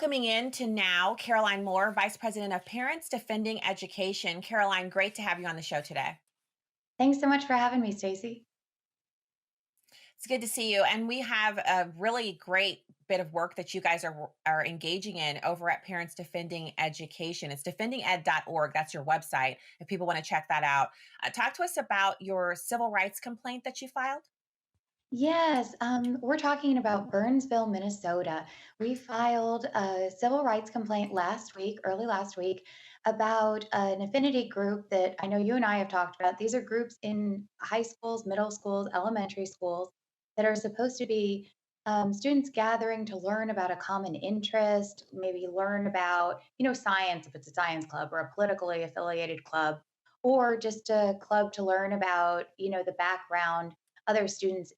Welcoming in to now Caroline Moore, Vice President of Parents Defending Education. Caroline, great to have you on the show today. Thanks so much for having me, Stacy. It's good to see you. And we have a really great bit of work that you guys are engaging in over at Parents Defending Education. It's defendinged.org. That's your website if people want to check that out. Talk to us about your civil rights complaint that you filed. Yes, we're talking about Burnsville, Minnesota. We filed a civil rights complaint last week, early last week, about an affinity group that I know you and I have talked about. These are groups in high schools, middle schools, elementary schools that are supposed to be students gathering to learn about a common interest, maybe learn about, science if it's a science club or a politically affiliated club, or just a club to learn about, the background other students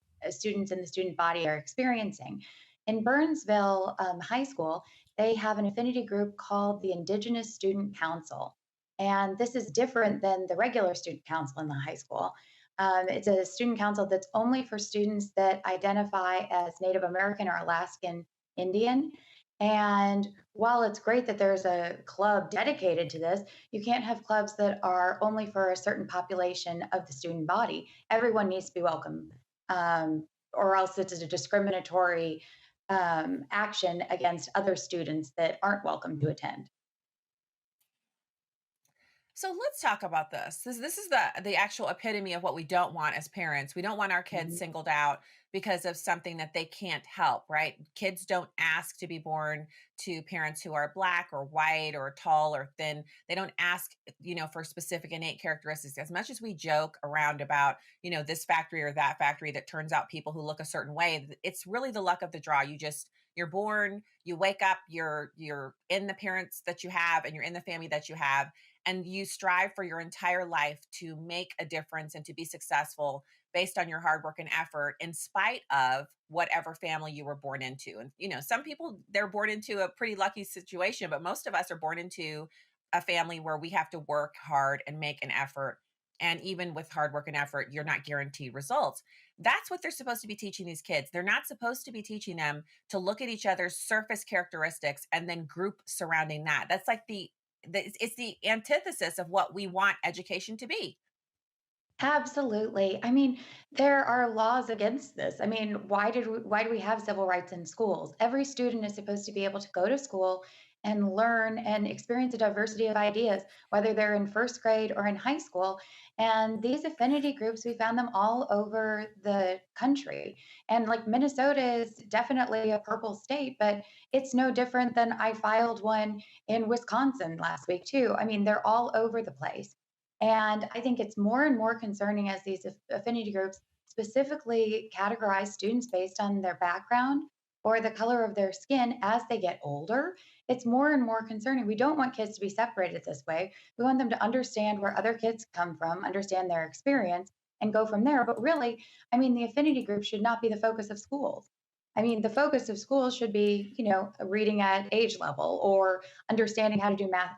in the student body are experiencing. In Burnsville High School, they have an affinity group called the Indigenous Student Council. And this is different than the regular student council in the high school. It's a student council that's only for students that identify as Native American or Alaskan Indian. And while it's great that there's a club dedicated to this, you can't have clubs that are only for a certain population of the student body. Everyone needs to be welcome, or else it's a discriminatory action against other students that aren't welcome to attend. So let's talk about this. This is the actual epitome of what we don't want as parents. We don't want our kids Mhm. singled out because of something that they can't help, right? Kids don't ask to be born to parents who are black or white or tall or thin. They don't ask, for specific innate characteristics. As much as we joke around about, this factory or that factory that turns out people who look a certain way, it's really the luck of the draw. You're born, you wake up, you're in the parents that you have and you're in the family that you have, and you strive for your entire life to make a difference and to be successful based on your hard work and effort in spite of whatever family you were born into. And some people, they're born into a pretty lucky situation, but most of us are born into a family where we have to work hard and make an effort, and even with hard work and effort, you're not guaranteed results. That's what they're supposed to be teaching these kids. They're not supposed to be teaching them to look at each other's surface characteristics and then group surrounding that. That's like it's the antithesis of what we want education to be. Absolutely. I mean, there are laws against this. I mean, why do we have civil rights in schools? Every student is supposed to be able to go to school and learn and experience a diversity of ideas, whether they're in first grade or in high school. And these affinity groups, we found them all over the country. And like Minnesota is definitely a purple state, but it's no different than I filed one in Wisconsin last week, too. I mean, they're all over the place. And I think it's more and more concerning as these affinity groups specifically categorize students based on their background or the color of their skin as they get older. It's more and more concerning. We don't want kids to be separated this way. We want them to understand where other kids come from, understand their experience, and go from there. But really, I mean, the affinity group should not be the focus of schools. I mean, the focus of schools should be, reading at age level or understanding how to do math,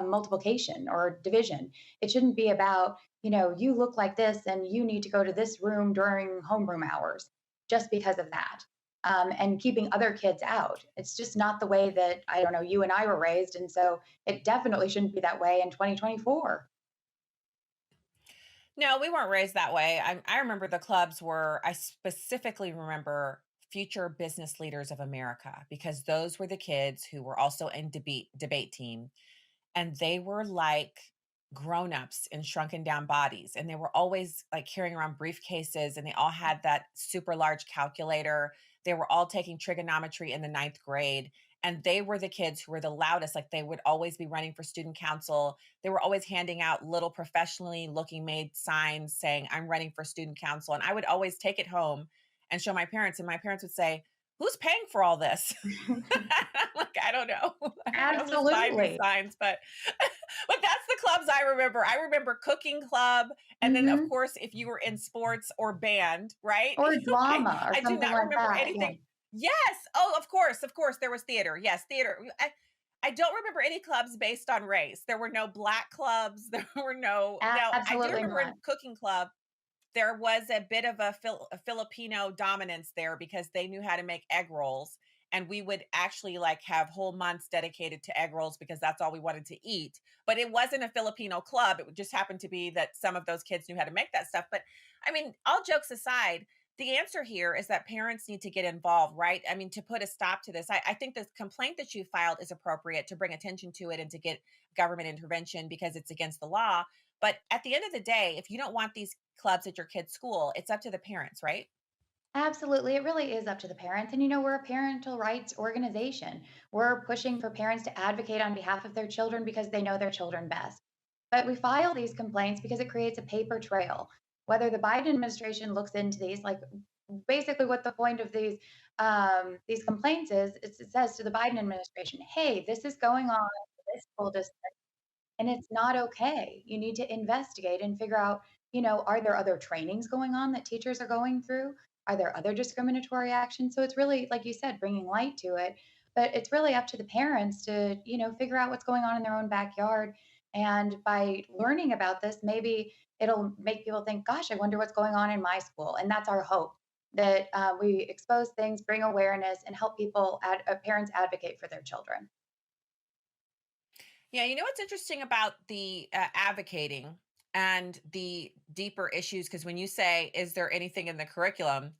multiplication or division. It shouldn't be about, you look like this and you need to go to this room during homeroom hours just because of that. And keeping other kids out. It's just not the way that, I don't know, you and I were raised. And so it definitely shouldn't be that way in 2024. No, we weren't raised that way. I remember the clubs were, I specifically remember future business leaders of America, because those were the kids who were also in debate team, and they were like grown-ups in shrunken down bodies, and they were always like carrying around briefcases, and they all had that super large calculator. They were all taking trigonometry in the ninth grade, and they were the kids who were the loudest. Like, they would always be running for student council. They were always handing out little professionally looking made signs saying, I'm running for student council. And I would always take it home and show my parents, and my parents would say, who's paying for all this? I'm like, I don't know. I don't know who's buying these Absolutely. signs, but but that's the clubs I remember. I remember cooking club, and then of Hmm. course if you were in sports or band, right? Or I drama or I do something not like remember that. Yeah. anything. Yes. Oh, of course there was theater. Yes, theater. I don't remember any clubs based on race. There were no black clubs. There were no. Now I do Absolutely remember in not. cooking club there was a bit of a Filipino dominance there because they knew how to make egg rolls. and we would actually like have whole months dedicated to egg rolls because that's all we wanted to eat. But it wasn't a Filipino club. It just happened to be that some of those kids knew how to make that stuff. But I mean, all jokes aside, the answer here is that parents need to get involved, right? I mean, to put a stop to this, I think the complaint that you filed is appropriate to bring attention to it and to get government intervention because it's against the law. But at the end of the day, if you don't want these clubs at your kid's school, it's up to the parents, right? Absolutely. It really is up to the parents. And we're a parental rights organization. We're pushing for parents to advocate on behalf of their children because they know their children best. But we file these complaints because it creates a paper trail. Whether the Biden administration looks into these, like basically what the point of these complaints is it says to the Biden administration, hey, this is going on in this school district and it's not okay. You need to investigate and figure out, are there other trainings going on that teachers are going through? Are there other discriminatory actions? So it's really, like you said, bringing light to it. But it's really up to the parents to, figure out what's going on in their own backyard. And by learning about this, maybe it'll make people think, gosh, I wonder what's going on in my school. And that's our hope that we expose things, bring awareness, and help parents advocate for their children. Yeah, you know what's interesting about the advocating and the deeper issues? Because when you say, is there anything in the curriculum?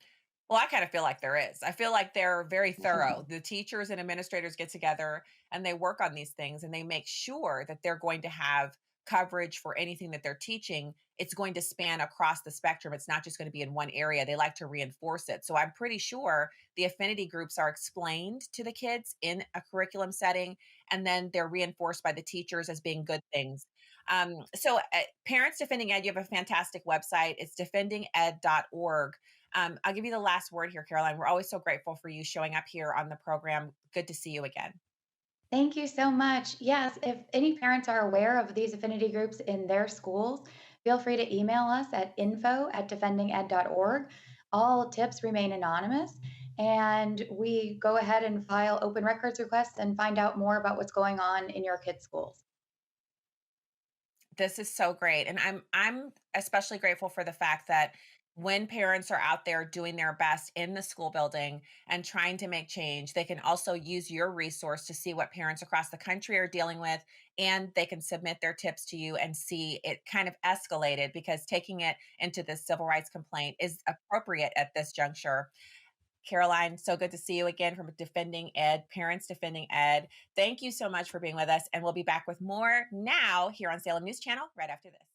Well, I kind of feel like there is. I feel like they're very thorough. The teachers and administrators get together and they work on these things and they make sure that they're going to have coverage for anything that they're teaching. It's going to span across the spectrum. It's not just going to be in one area. They like to reinforce it. So I'm pretty sure the affinity groups are explained to the kids in a curriculum setting, and then they're reinforced by the teachers as being good things. Parents Defending Ed, you have a fantastic website. It's defendinged.org. I'll give you the last word here, Caroline. We're always so grateful for you showing up here on the program. Good to see you again. Thank you so much. Yes, if any parents are aware of these affinity groups in their schools, feel free to email us at info@defendinged.org. All tips remain anonymous, and we go ahead and file open records requests and find out more about what's going on in your kids' schools. This is so great. And I'm especially grateful for the fact that when parents are out there doing their best in the school building and trying to make change, they can also use your resource to see what parents across the country are dealing with, and they can submit their tips to you and see it kind of escalated, because taking it into this civil rights complaint is appropriate at this juncture. Caroline, so good to see you again from Defending Ed, Parents Defending Ed. Thank you so much for being with us, and we'll be back with more now here on Salem News Channel right after this.